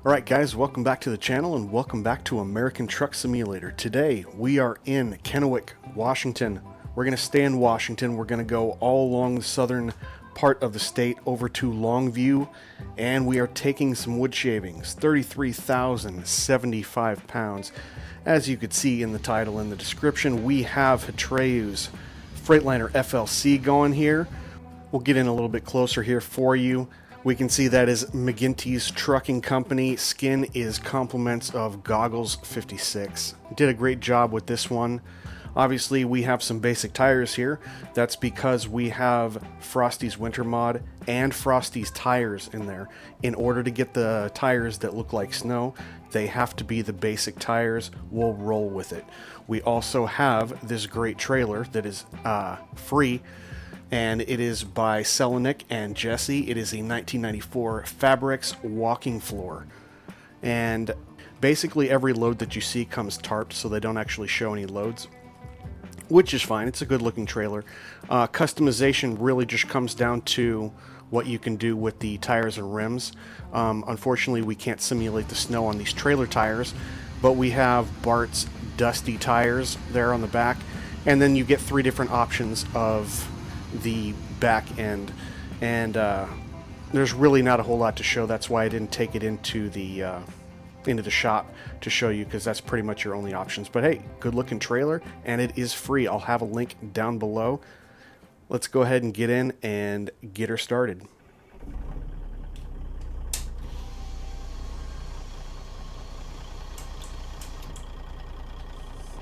Alright guys, welcome back to the channel and welcome back to American Truck Simulator. Today we are in Kennewick, Washington. We're going to stay in Washington. We're going to go all along the southern part of the state over to Longview, and we are taking some wood shavings, 33,075 pounds. As you could see in the title and the description, we have Hatreyu's Freightliner FLC going here. We'll get in a little bit closer here for you. We can see that is McGinty's Trucking Company. Skin is compliments of Goggles 56. Did a great job with this one. Obviously, we have some basic tires here. That's because we have Frosty's winter mod and Frosty's tires in there. In order to get the tires that look like snow, they have to be the basic tires. We'll roll with it. We also have this great trailer that is free, and it is by Selonik and Jessy. It is a 1994 Fabrex Walking Floor. And basically every load that you see comes tarped, so they don't actually show any loads, which is fine. It's a good looking trailer. Customization really just comes down to what you can do with the tires and rims. Unfortunately, we can't simulate the snow on these trailer tires, but we have Bart's Dusty tires there on the back, and then you get three different options of the back end, and there's really not a whole lot to show. That's why I didn't take it into the shop to show you, because that's pretty much your only options. But hey, good looking trailer, and it is free. I'll have a link down below. Let's go ahead and get in and get her started.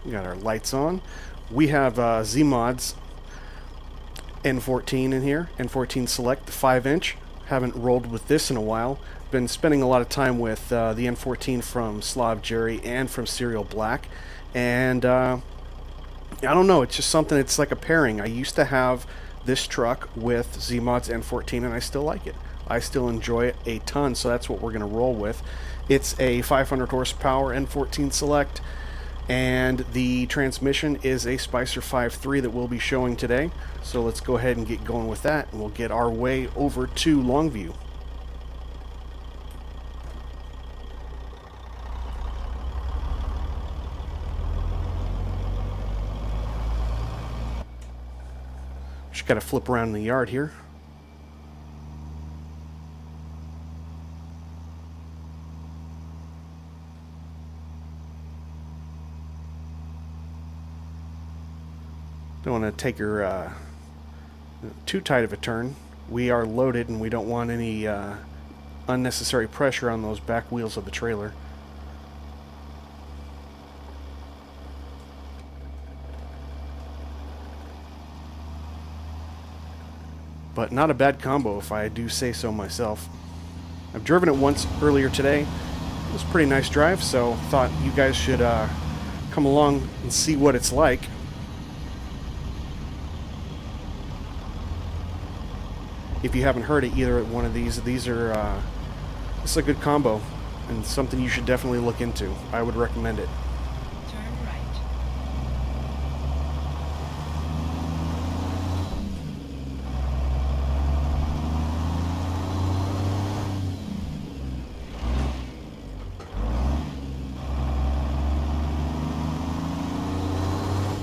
We got our lights on. We have Zeemods N14 in here, N14 Celect, 5-inch. Haven't rolled with this in a while. Been spending a lot of time with the N14 from Jerry and from Serial Black, and I don't know, it's just something, it's like a pairing. I used to have this truck with Zeemods N14 and I still like it. I still enjoy it a ton, so that's what we're going to roll with. It's a 500 horsepower N14 Celect, and the transmission is a Spicer 5.3 that we'll be showing today. So let's go ahead and get going with that, and we'll get our way over to Longview. Just got to flip around in the yard here. Don't want to take her too tight of a turn. We are loaded and we don't want any unnecessary pressure on those back wheels of the trailer. But not a bad combo, if I do say so myself. I've driven it once earlier today. It was a pretty nice drive, so thought you guys should come along and see what it's like. If you haven't heard of either one of these are it's a good combo and something you should definitely look into. I would recommend it. Turn right.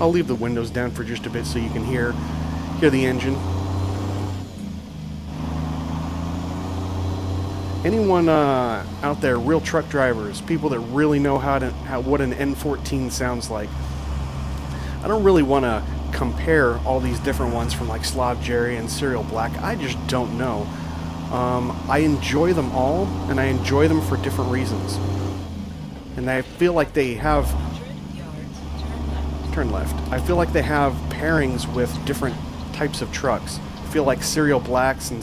I'll leave the windows down for just a bit so you can hear the engine. Anyone out there, real truck drivers, people that really know what an N14 sounds like. I don't really want to compare all these different ones from like Jerry and Serial Black. I just don't know. I enjoy them all, and I enjoy them for different reasons. And I feel like they have... Turn left. I feel like they have pairings with different types of trucks. I feel like Serial Blacks and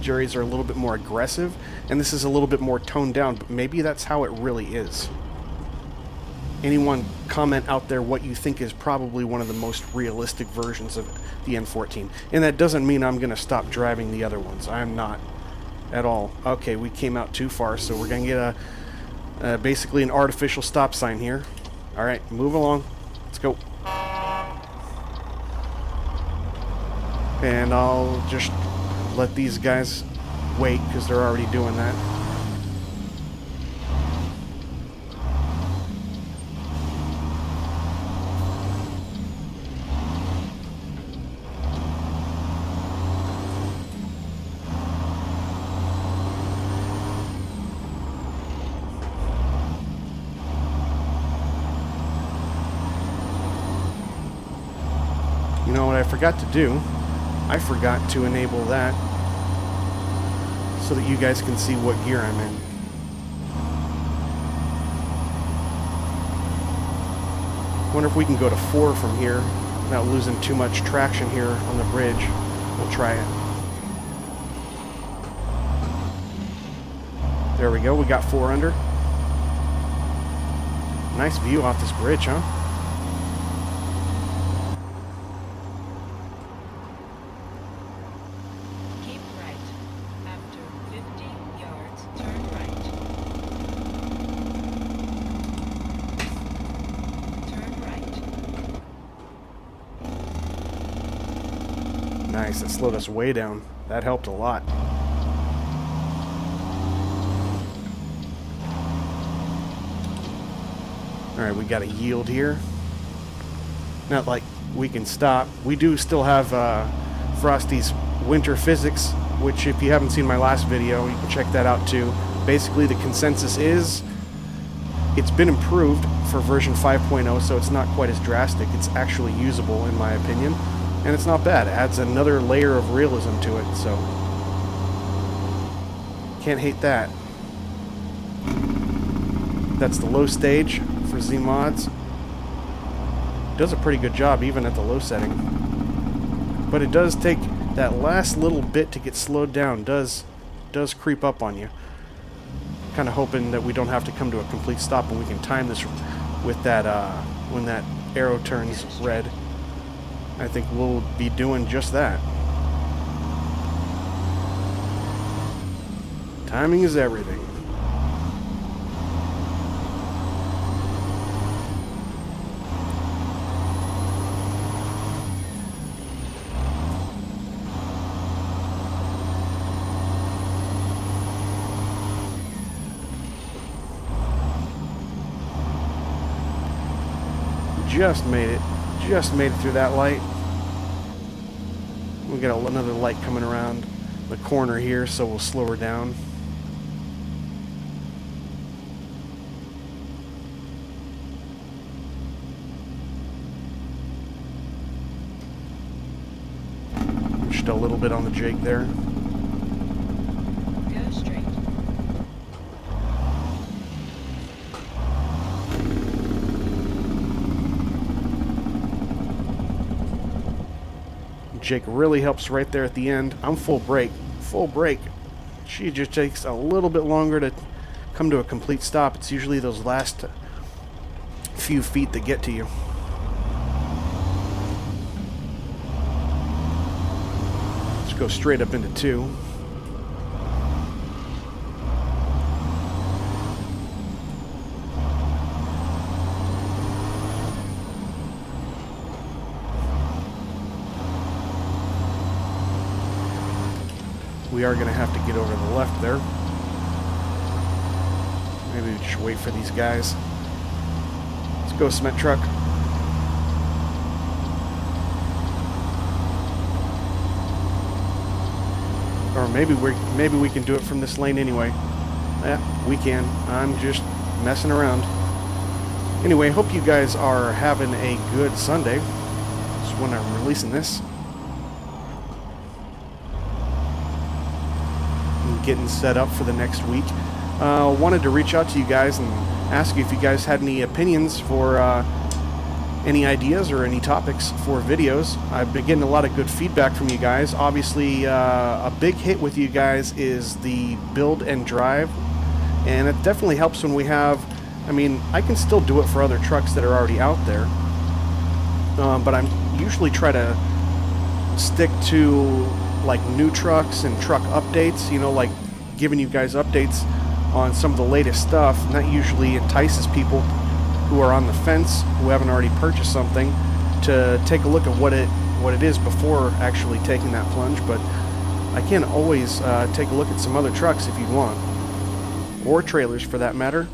Jerry's are a little bit more aggressive, and this is a little bit more toned down, but maybe that's how it really is. Anyone comment out there what you think is probably one of the most realistic versions of the N14. And that doesn't mean I'm going to stop driving the other ones. I am not at all. Okay, we came out too far, so we're going to get basically an artificial stop sign here. All right, move along. Let's go. And I'll just let these guys wait because they're already doing that. You know what I forgot to do? I forgot to enable that so that you guys can see what gear I'm in. Wonder if we can go to 4 from here without losing too much traction here on the bridge. We'll try it. There we go, we got 4 under. Nice view off this bridge, huh? Keep right. After 50 yards, turn right. Turn right. Nice, that slowed us way down. That helped a lot. Alright, we got a yield here. Not like we can stop. We do still have Frosty's winter physics, which if you haven't seen my last video, you can check that out too. Basically, the consensus is it's been improved for version 5.0, so it's not quite as drastic. It's actually usable, in my opinion. And it's not bad. It adds another layer of realism to it, so can't hate that. That's the low stage for Zeemods. Does a pretty good job even at the low setting. But it does take that last little bit to get slowed down. Does creep up on you. Kind of hoping that we don't have to come to a complete stop and we can time this with that when that arrow turns red. I think we'll be doing just that. Timing is everything. Just made it through that light. We got another light coming around the corner here, so we'll slow her down. Just a little bit on the Jake there. Go straight. Jake really helps right there at the end. I'm full brake. She just takes a little bit longer to come to a complete stop. It's usually those last few feet that get to you. Let's go straight up into 2. We are going to have to get over to the left there. Maybe we just wait for these guys. Let's go, cement truck. Or maybe we can do it from this lane anyway. Yeah, we can. I'm just messing around. Anyway, hope you guys are having a good Sunday. That's when I'm releasing this. Getting set up for the next week. Wanted to reach out to you guys and ask you if you guys had any opinions for any ideas or any topics for videos. I've been getting a lot of good feedback from you guys. Obviously, a big hit with you guys is the build and drive, and it definitely helps when we have, I mean, I can still do it for other trucks that are already out there, but I'm usually try to stick to like new trucks and truck updates, you know, like giving you guys updates on some of the latest stuff, and that usually entices people who are on the fence, who haven't already purchased something, to take a look at what it is before actually taking that plunge. But I can always take a look at some other trucks if you want, or trailers for that matter.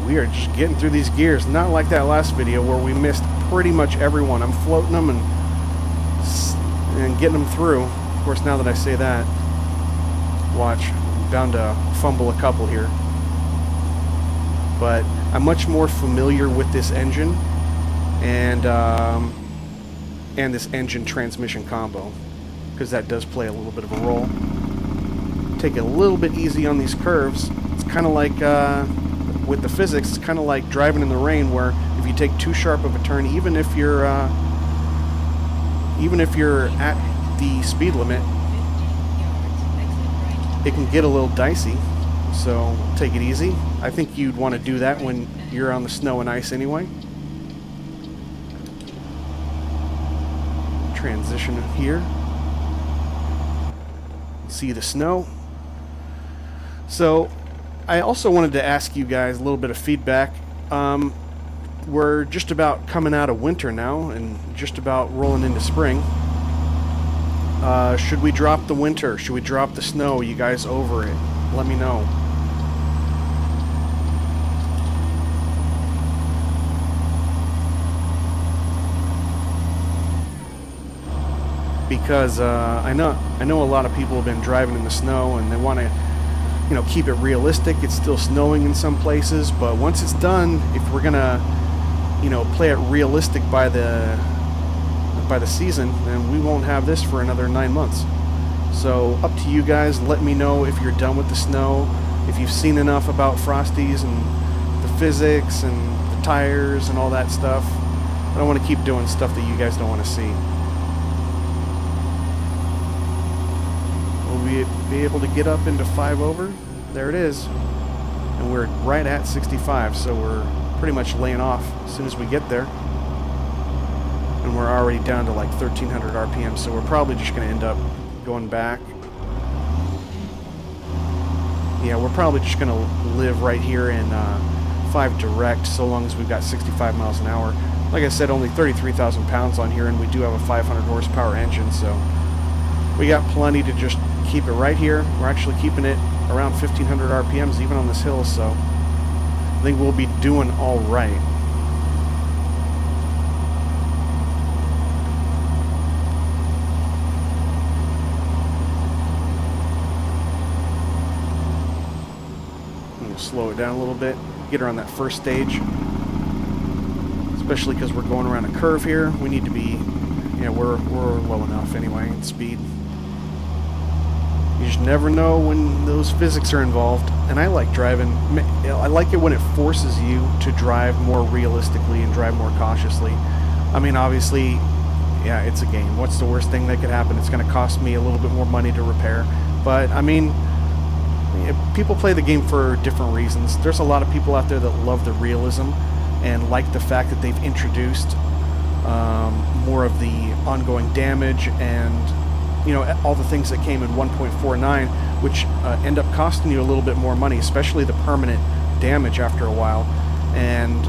We are just getting through these gears, not like that last video where we missed pretty much everyone. I'm floating them and getting them through. Of course, now that I say that, watch, I'm bound to fumble a couple here. But I'm much more familiar with this engine and this engine transmission combo, because that does play a little bit of a role. Take it a little bit easy on these curves. It's kind of like with the physics, it's kind of like driving in the rain, where if you take too sharp of a turn, even if you're at the speed limit, it can get a little dicey. So take it easy. I think you'd want to do that when you're on the snow and ice anyway. Transition here. See the snow. So I also wanted to ask you guys a little bit of feedback. We're just about coming out of winter now and just about rolling into spring. Should we drop the winter? Should we drop the snow? You guys over it? Let me know. Because I know a lot of people have been driving in the snow and they want to, you know, keep it realistic. It's still snowing in some places, but once it's done, if we're gonna, you know, play it realistic by the season, then we won't have this for another 9 months. So up to you guys. Let me know if you're done with the snow, if you've seen enough about Frosties and the physics and the tires and all that stuff. I don't want to keep doing stuff that you guys don't want to see. Will we be able to get up into 5 over? There it is. And we're right at 65, so we're pretty much laying off as soon as we get there. And we're already down to like 1300 RPM, so we're probably just going to end up going back. Yeah, we're probably just going to live right here in 5 direct, so long as we've got 65 miles an hour. Like I said, only 33,000 pounds on here, and we do have a 500 horsepower engine, so we got plenty to just keep it right here. We're actually keeping it around 1500 RPMs even on this hill, so I think we'll be doing all right. Slow it down a little bit, get her on that first stage, especially because we're going around a curve here. We need to be, yeah, we're low enough anyway in speed. You just never know when those physics are involved, and I like driving. I like it when it forces you to drive more realistically and drive more cautiously. I mean, obviously, yeah, it's a game. What's the worst thing that could happen? It's going to cost me a little bit more money to repair, but I mean, people play the game for different reasons. There's a lot of people out there that love the realism and like the fact that they've introduced more of the ongoing damage and, you know, all the things that came in 1.49, which end up costing you a little bit more money, especially the permanent damage after a while. And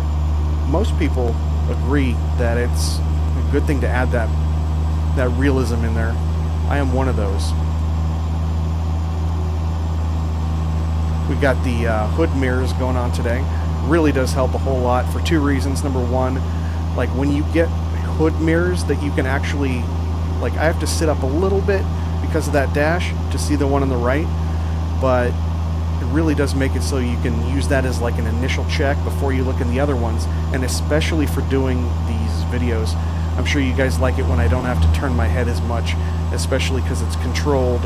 most people agree that it's a good thing to add that realism in there. I am one of those. We got the hood mirrors going on today. Really does help a whole lot for 2 reasons. Number one, like when you get hood mirrors that you can actually, like I have to sit up a little bit because of that dash to see the one on the right, but it really does make it so you can use that as like an initial check before you look in the other ones, and especially for doing these videos. I'm sure you guys like it when I don't have to turn my head as much, especially because it's controlled.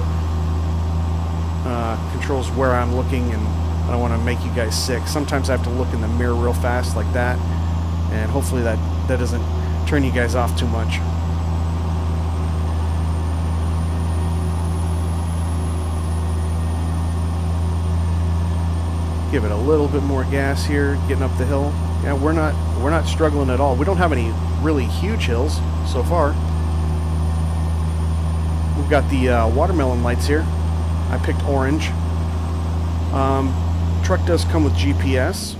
Controls where I'm looking, and I don't want to make you guys sick. Sometimes I have to look in the mirror real fast like that, and hopefully that doesn't turn you guys off too much. Give it a little bit more gas here, getting up the hill. Yeah, we're not struggling at all. We don't have any really huge hills so far. We've got the watermelon lights here. I picked orange. Truck does come with GPS.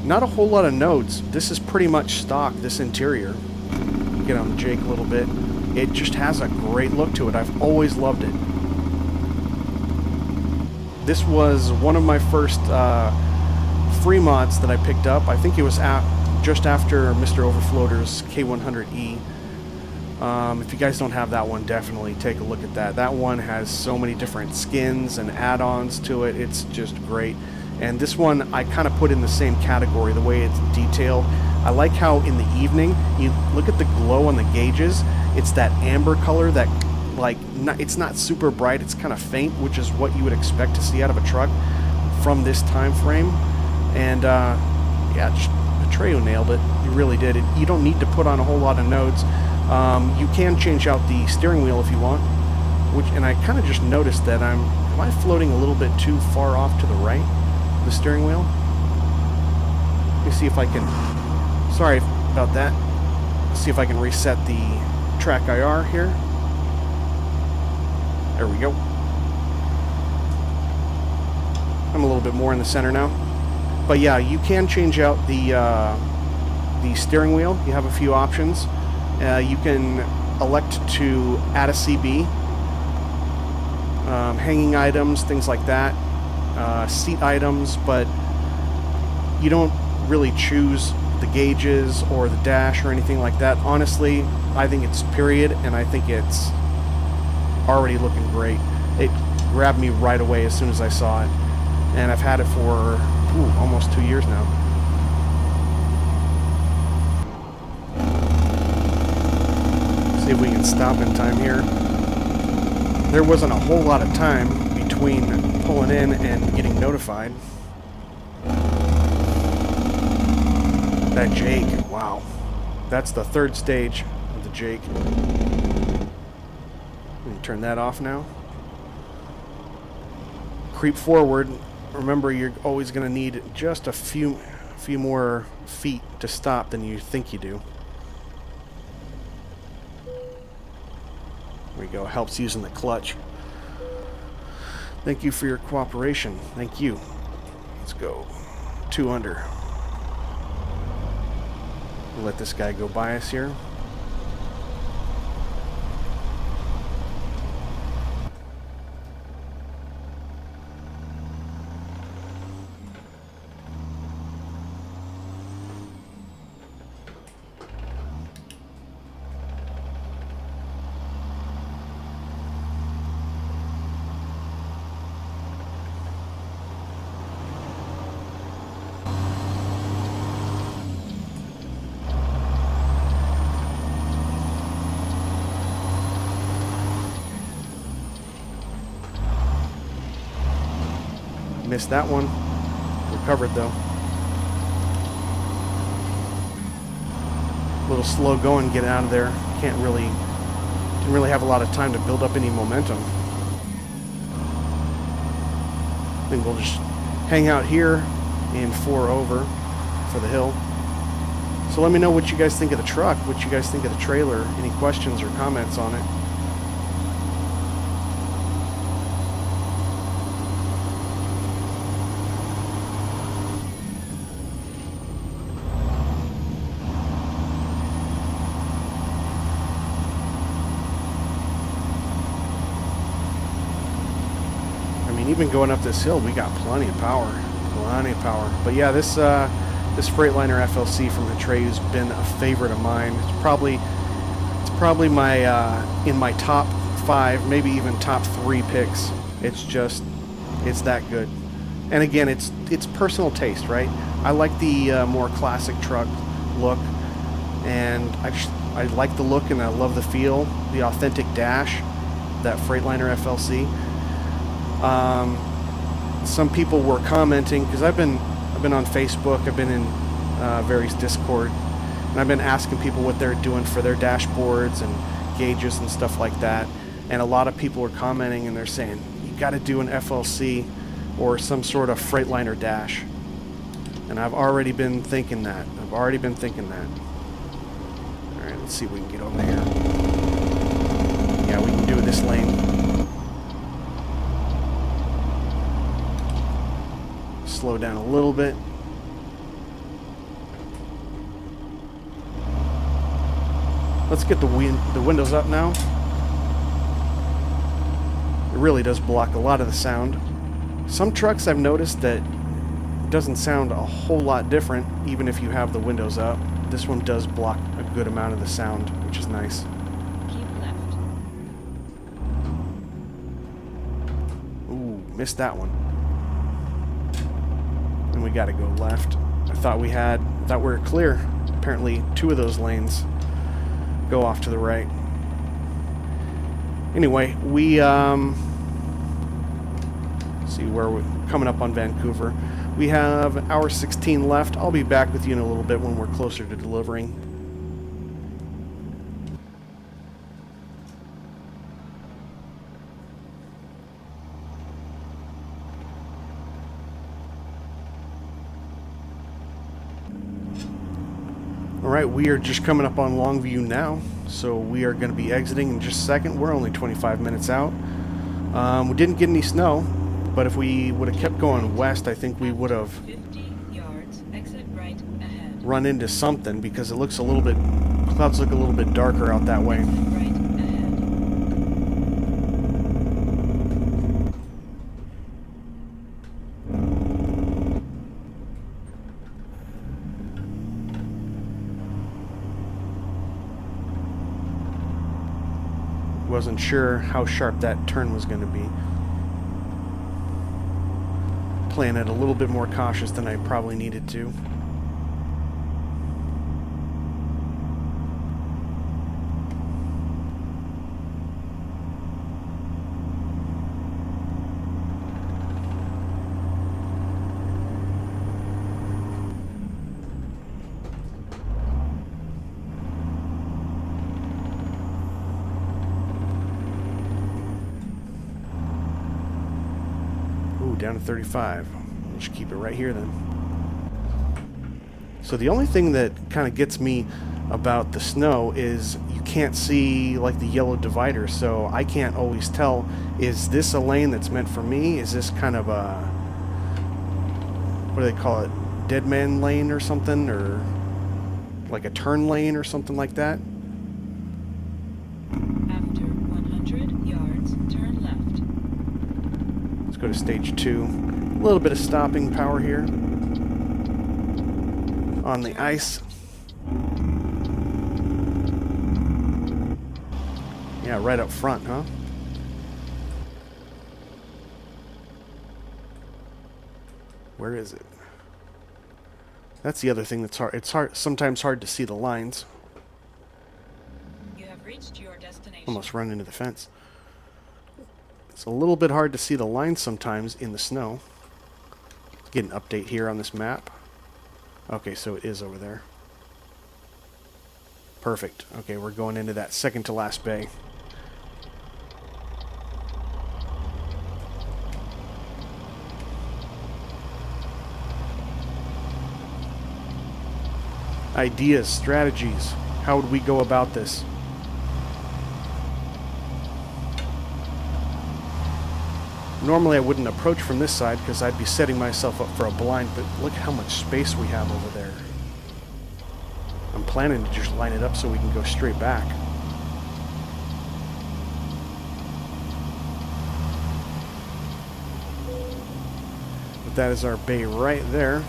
Not a whole lot of notes. This is pretty much stock, this interior. Get on the Jake a little bit. It just has a great look to it. I've always loved it. This was one of my first free mods that I picked up. I think it was just after Mr. Overfloater's K100E. If you guys don't have that one, definitely take a look at that. That one has so many different skins and add-ons to it. It's just great. And this one I kind of put in the same category, the way it's detailed. I like how in the evening, you look at the glow on the gauges. It's that amber color that, like, it's not super bright. It's kind of faint, which is what you would expect to see out of a truck from this time frame. And yeah, Hatreyu nailed it. You really did. You don't need to put on a whole lot of nodes. You can change out the steering wheel if you want. And I kind of just noticed that am I floating a little bit too far off to the right, the steering wheel? Let me see if I can, sorry about that. Let's see if I can reset the track IR here. There we go. I'm a little bit more in the center now. But yeah, you can change out the steering wheel. You have a few options. You can elect to add a CB. Hanging items, things like that, seat items, but you don't really choose the gauges or the dash or anything like that. Honestly, I think it's period, and I think it's already looking great. It grabbed me right away as soon as I saw it, and I've had it for almost 2 years now. See if we can stop in time here. There wasn't a whole lot of time between pulling in and getting notified. That Jake, wow. That's the third stage of the Jake. We can turn that off now. Creep forward. Remember, you're always going to need just a few more feet to stop than you think you do. There we go. Helps using the clutch. Thank you for your cooperation. Thank you. Let's go. 2 under. We'll let this guy go by us here. Missed that one. Recovered though. A little slow going, get out of there. Didn't really have a lot of time to build up any momentum. I think we'll just hang out here in 4 over for the hill. So let me know what you guys think of the truck, what you guys think of the trailer, any questions or comments on it. Even going up this hill, we got plenty of power. But yeah, this Freightliner FLC from Hatreyu's been a favorite of mine. It's probably my in my top 5, maybe even top 3 picks. It's that good. And again, it's personal taste, right? I like the more classic truck look, and I like the look and I love the feel, the authentic dash, that Freightliner FLC. Some people were commenting, because I've been on Facebook, I've been in various Discord, and I've been asking people what they're doing for their dashboards and gauges and stuff like that. And a lot of people are commenting and they're saying, you got to do an FLC or some sort of Freightliner dash. And I've already been thinking that. Alright, let's see if we can get over here. Yeah, we can do this lane. Slow down a little bit. Let's get the windows up now. It really does block a lot of the sound. Some trucks I've noticed that it doesn't sound a whole lot different even if you have the windows up. This one does block a good amount of the sound, which is nice. Keep left. Ooh, missed that one. And we gotta go left. I thought we were clear. Apparently 2 of those lanes go off to the right. Anyway, we see where we're coming up on Vancouver. We have hour 16 left. I'll be back with you in a little bit when we're closer to delivering. Alright, we are just coming up on Longview now, so we are going to be exiting in just a second. We're only 25 minutes out. We didn't get any snow, but if we would have kept going west, I think we would have 50 yards, exit right ahead. run into something, because it looks a little bit, clouds look a little bit darker out that way. Exit right ahead. Wasn't sure how sharp that turn was going to be. Playing it a little bit more cautious than I probably needed to. Down to 35. We'll just keep it right here then. So the only thing that kind of gets me about the snow is you can't see like the yellow divider, so I can't always tell, is this a lane that's meant for me? Is this kind of a, what do they call it, dead man lane or something, or like a turn lane or something like that? After 100 yards, turn left. Go to stage 2. A little bit of stopping power here on the ice. Yeah, right up front, huh? Where is it? That's the other thing that's hard. It's sometimes hard to see the lines. You have reached your destination. Almost run into the fence. It's a little bit hard to see the lines sometimes in the snow. Let's get an update here on this map. Okay, so it is over there. Perfect. Okay, we're going into that second to last bay. Ideas, strategies. How would we go about this? Normally I wouldn't approach from this side because I'd be setting myself up for a blind, but look how much space we have over there. I'm planning to just line it up so we can go straight back. But that is our bay right there.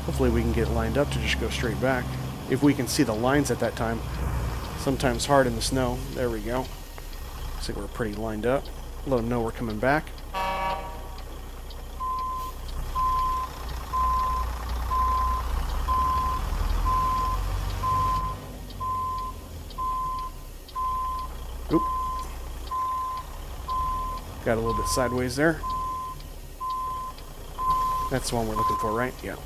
Hopefully we can get lined up to just go straight back. If we can see the lines at that time. Sometimes hard in the snow. There we go. Looks like we're pretty lined up. Let them know we're coming back. Oop. Got a little bit sideways there. That's the one we're looking for, right? Yeah.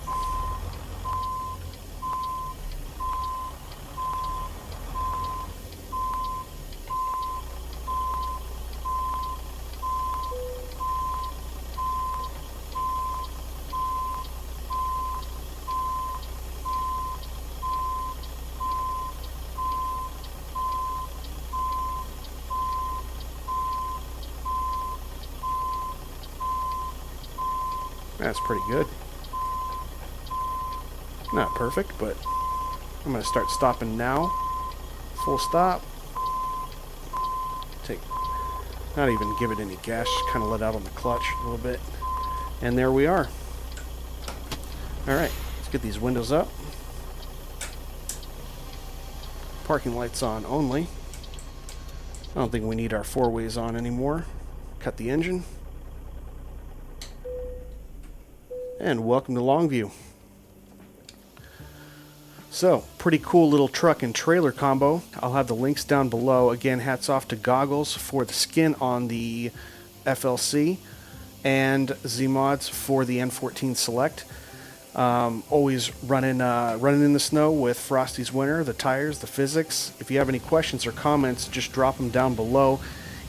That's pretty good. Not perfect, but I'm going to start stopping now. Full stop. Not even give it any gas, just kind of let out on the clutch a little bit. And there we are. Alright, let's get these windows up. Parking lights on only. I don't think we need our four-ways on anymore. Cut the engine. And welcome to Longview. So, pretty cool little truck and trailer combo. I'll have the links down below. Again, hats off to Goggles for the skin on the FLC and Zeemods for the N14 Celect. Always running in the snow with Frosty's winter, the tires, the physics. If you have any questions or comments, just drop them down below.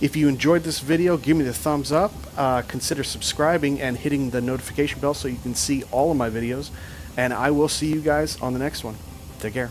If you enjoyed this video, give me the thumbs up. Consider subscribing and hitting the notification bell so you can see all of my videos. And I will see you guys on the next one. Take care.